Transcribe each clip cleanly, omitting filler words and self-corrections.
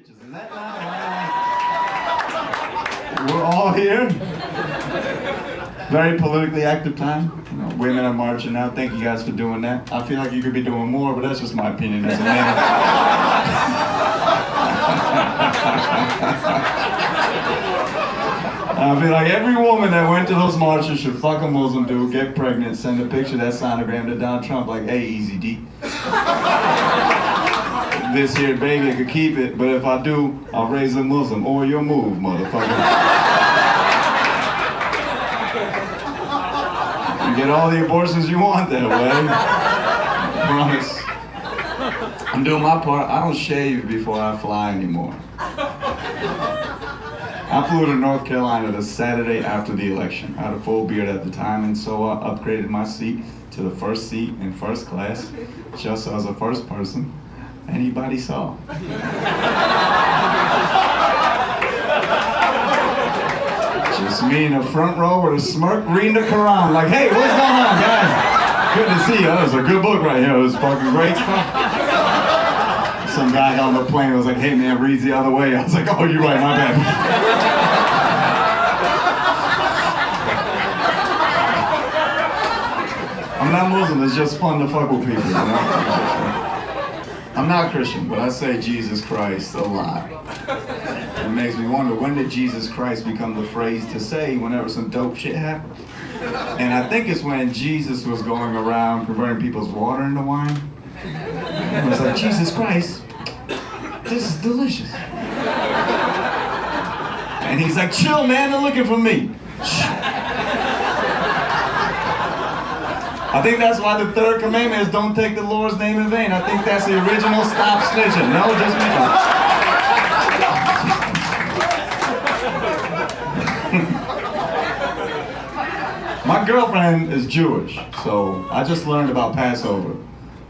bitches. Is that not we're all here. Very politically active time. You know, women are marching out. Thank you guys for doing that. I feel like you could be doing more, but that's just my opinion as a man. I feel like every woman that went to those marches should fuck a Muslim dude, get pregnant, send a picture of that sonogram to Donald Trump like, hey, easy D. This here baby could keep it, but if I do, I'll raise a Muslim. Or your move, motherfucker. You get all the abortions you want that way. I promise. I'm doing my part. I don't shave before I fly anymore. I flew to North Carolina the Saturday after the election. I had a full beard at the time, and so I upgraded my seat to the first seat in first class, just as a first person anybody saw. Just me in the front row with a smirk reading the Quran, like, hey, what's going on, guys? Good to see you. That was a good book right here. It was fucking great stuff. Some guy on the plane was like, hey man, reads the other way. I was like, oh, you're right, my bad. I'm not Muslim, it's just fun to fuck with people, you know? I'm not Christian, but I say Jesus Christ a lot. It makes me wonder, when did Jesus Christ become the phrase to say whenever some dope shit happened? And I think it's when Jesus was going around converting people's water into wine. It was like, Jesus Christ, this is delicious. And he's like, chill, man, they're looking for me. I think that's why the third commandment is don't take the Lord's name in vain. I think that's the original stop snitching. No, just me. My girlfriend is Jewish, so I just learned about Passover.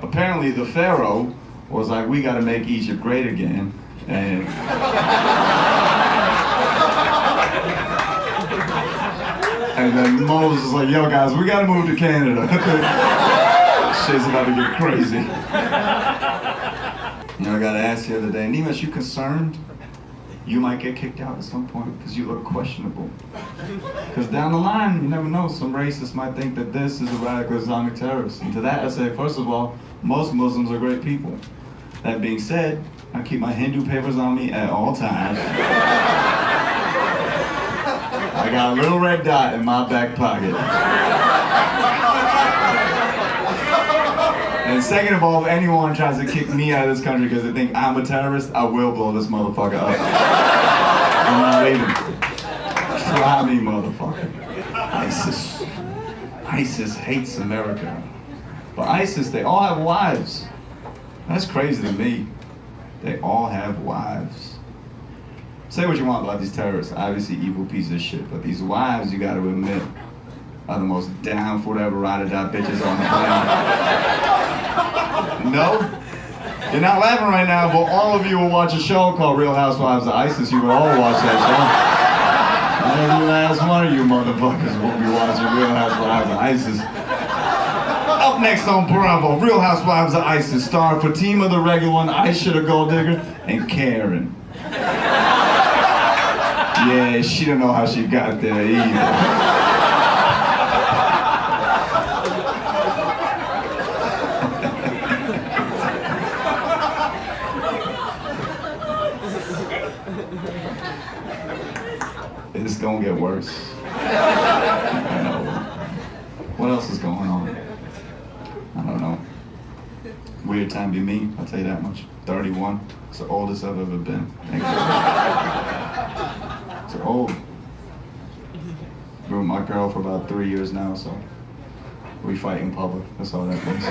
Apparently the Pharaoh was like, we gotta make Egypt great again. And then Moses was like, yo guys, we gotta move to Canada. Shit's about to get crazy. You know, I got asked the other day, Nimesh, you concerned you might get kicked out at some point because you look questionable? Because down the line, you never know, some racists might think that this is a radical Islamic terrorist. And to that I say, first of all, most Muslims are great people. That being said, I keep my Hindu papers on me at all times. I got a little red dot in my back pocket. And second of all, if anyone tries to kick me out of this country because they think I'm a terrorist, I will blow this motherfucker up. I'm not leaving. Try me, motherfucker. ISIS hates America. But ISIS, they all have wives. That's crazy to me. They all have wives. Say what you want about these terrorists, obviously evil pieces of shit, but these wives, you gotta admit, are the most down for whatever ride-or-die bitches on the planet. No? You're not laughing right now, but all of you will watch a show called Real Housewives of ISIS. You will all watch that show. Every last one of you motherfuckers will be watching Real Housewives of ISIS. Up next on Bravo, Real Housewives of ISIS, starring Fatima the regular one, Aisha the gold digger, and Karen. Yeah, she don't know how she got there either. It's gonna get worse. I know. What else is going on? I don't know. Weird time to be me, I'll tell you that much. 31. It's the oldest I've ever been. Thank you. It's old. Been with my girl for about 3 years now, so we fight in public. That's all that means.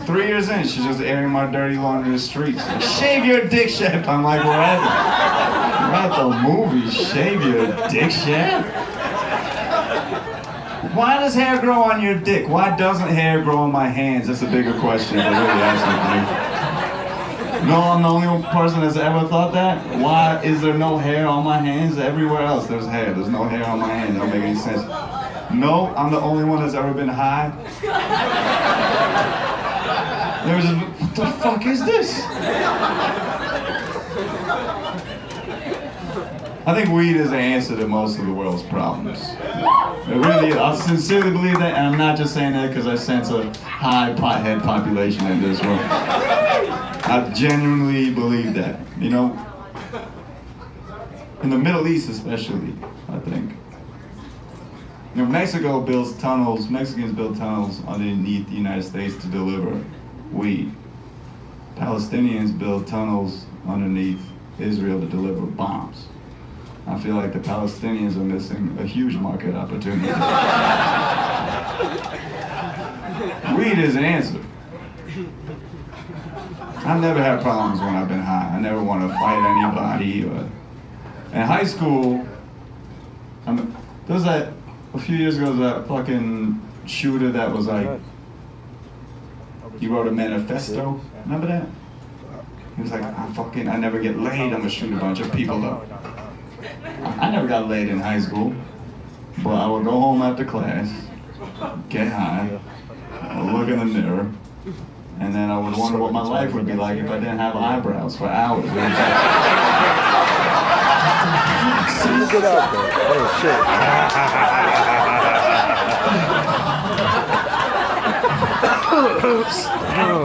3 years in, she's just airing my dirty laundry in the streets. Like, shave your dick shaft. I'm like, we're at the movies. Shave your dick shaft? Why does hair grow on your dick? Why doesn't hair grow on my hands? That's a bigger question than really asking me. No, I'm the only person that's ever thought that. Why is there no hair on my hands? Everywhere else there's hair. There's no hair on my hands. That don't make any sense. No, I'm the only one that's ever been high. They were just, what the fuck is this? I think weed is the answer to most of the world's problems. I sincerely believe that, and I'm not just saying that because I sense a high pothead population in this room. I genuinely believe that, you know? In the Middle East especially, I think. You know, Mexicans build tunnels underneath the United States to deliver weed. Palestinians build tunnels underneath Israel to deliver bombs. I feel like the Palestinians are missing a huge market opportunity. Weed is an answer. I've never had problems when I've been high. I never want to fight anybody. In high school, there was that, a few years ago, that fucking shooter that was like, he wrote a manifesto. Remember that? He was like, I never get laid, I'm gonna shoot a bunch of people up. I never got laid in high school, but I would go home after class, get high, look in the mirror, and then I would wonder what my life would be like if I didn't have eyebrows for hours. Get out there. Oh shit.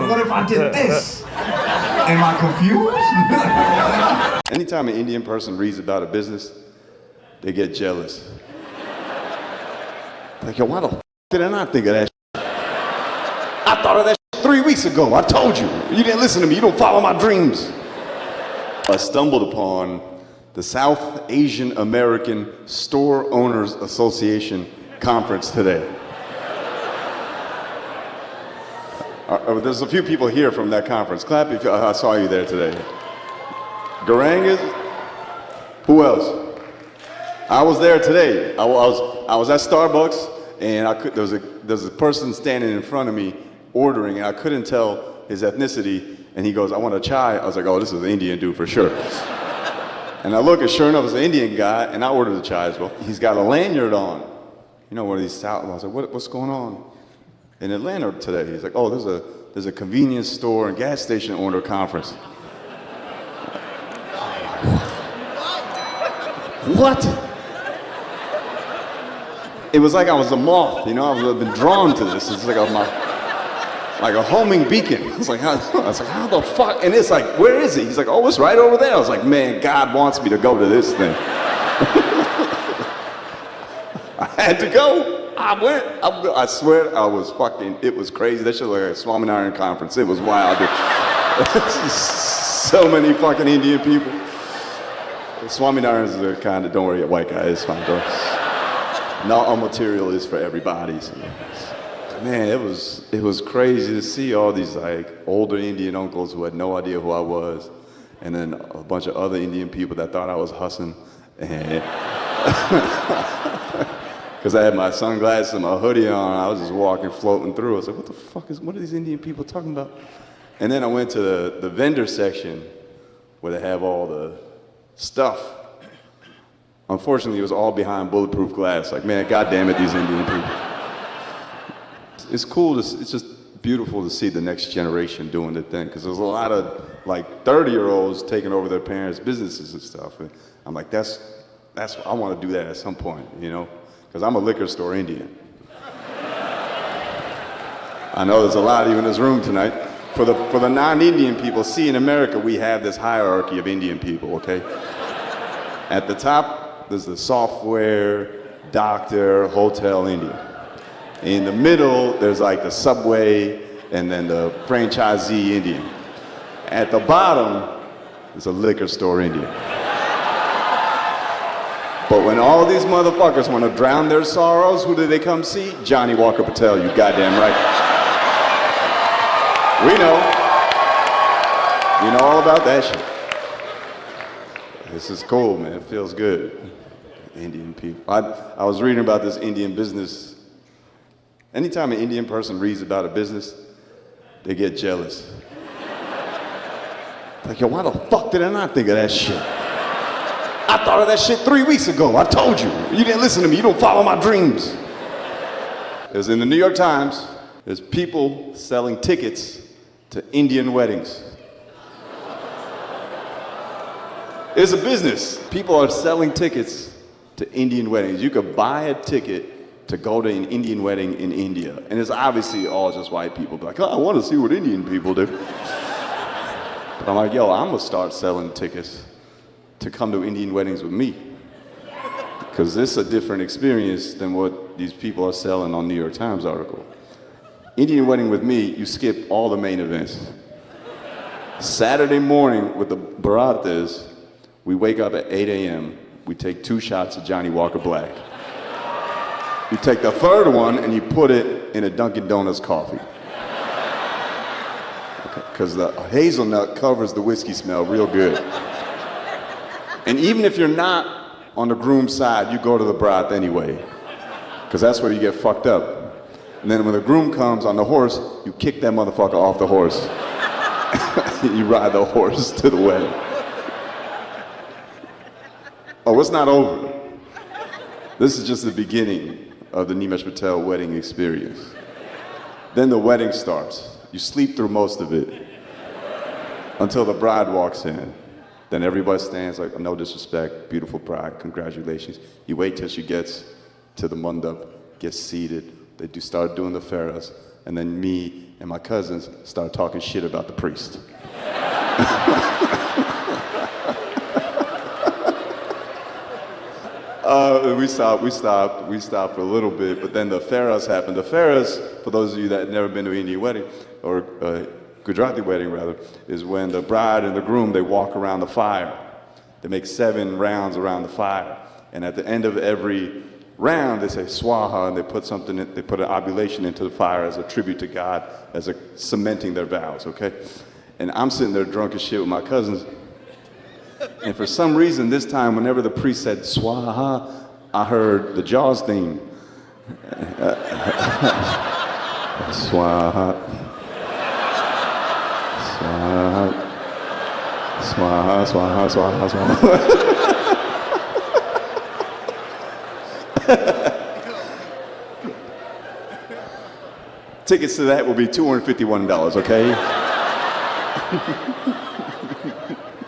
What if I did this? Am I confused? Anytime an Indian person reads about a business, they get jealous. Like, yo, why the f did I not think of that shit? I thought of that shit 3 weeks ago. I told you. You didn't listen to me. You don't follow my dreams. I stumbled upon the South Asian American Store Owners Association conference today. There's a few people here from that conference. Clap if I saw you there today. Garangas? Who else? I was there today. I was at Starbucks, and there was a person standing in front of me ordering, and I couldn't tell his ethnicity. And he goes, "I want a chai." I was like, "Oh, this is an Indian dude for sure." And I look, and sure enough, it's an Indian guy, and I ordered the chai as well. He's got a lanyard on. You know, one of these South. I was like, what's going on in Atlanta today? He's like, "Oh, there's a convenience store and gas station owner conference." What? It was like I was a moth, you know. I've been drawn to this. It's like a homing beacon. I was like, how the fuck? And it's like, where is he? He's like, "Oh, it's right over there." I was like, man, God wants me to go to this thing. I had to go. I went. I swear, it was crazy. That shit was like a Swaminarayan conference. It was wild. So many fucking Indian people. Swaminarayan is the kind of, don't worry, a white guy, it's fine. Not all material is for everybody. So. Man, it was crazy to see all these like older Indian uncles who had no idea who I was, and then a bunch of other Indian people that thought I was hussing, and because I had my sunglasses and my hoodie on, I was just walking, floating through. I was like, what are these Indian people talking about? And then I went to the vendor section where they have all the stuff. Unfortunately, it was all behind bulletproof glass. Like, man, goddamn it, these Indian people. It's cool, it's just beautiful to see the next generation doing the thing, because there's a lot of like 30-year-olds taking over their parents' businesses and stuff. And I'm like, I want to do that at some point, you know, because I'm a liquor store Indian. I know there's a lot of you in this room tonight. For the non-Indian people, see, in America, we have this hierarchy of Indian people, okay? At the top, there's the software, doctor, hotel Indian. In the middle, there's like the subway, and then the franchisee Indian. At the bottom, there's a liquor store Indian. But when all these motherfuckers want to drown their sorrows, who do they come see? Johnny Walker Patel, you goddamn right. We know. You know all about that shit. This is cool, man. It feels good. Indian people. I was reading about this Indian business. Anytime an Indian person reads about a business, they get jealous. Like, yo, why the fuck did I not think of that shit? I thought of that shit 3 weeks ago. I told you. You didn't listen to me. You don't follow my dreams. It was in the New York Times. There's people selling tickets to Indian weddings. It's a business. People are selling tickets to Indian weddings. You could buy a ticket to go to an Indian wedding in India. And it's obviously all just white people. Like, oh, I want to see what Indian people do. But I'm like, yo, I'm going to start selling tickets to come to Indian weddings with me. Because this is a different experience than what these people are selling on New York Times article. Indian wedding with me, you skip all the main events. Saturday morning with the baratas, we wake up at 8 a.m. We take 2 shots of Johnny Walker Black. You take the third one and you put it in a Dunkin' Donuts coffee. Because the hazelnut covers the whiskey smell real good. And even if you're not on the groom's side, you go to the bride anyway. Because that's where you get fucked up. And then when the groom comes on the horse, you kick that motherfucker off the horse. You ride the horse to the wedding. Oh, it's not over. This is just the beginning of the Nimesh Patel wedding experience. Then the wedding starts. You sleep through most of it until the bride walks in. Then everybody stands like, no disrespect, beautiful bride, congratulations. You wait till she gets to the mandap, gets seated. They start doing the farahs, and then me and my cousins start talking shit about the priest. We stopped for a little bit, but then the farahs happened. The farahs, for those of you that have never been to an Indian wedding, or Gujarati wedding rather, is when the bride and the groom, they walk around the fire. They make 7 rounds around the fire. And at the end of every round, they say swaha, and they put an oblation into the fire as a tribute to God, as a cementing their vows, okay? And I'm sitting there drunk as shit with my cousins. And for some reason, this time, whenever the priest said swaha, I heard the Jaws theme. Swaha. Swaha. Swaha, swaha, swaha, swaha. Tickets to that will be $251, okay?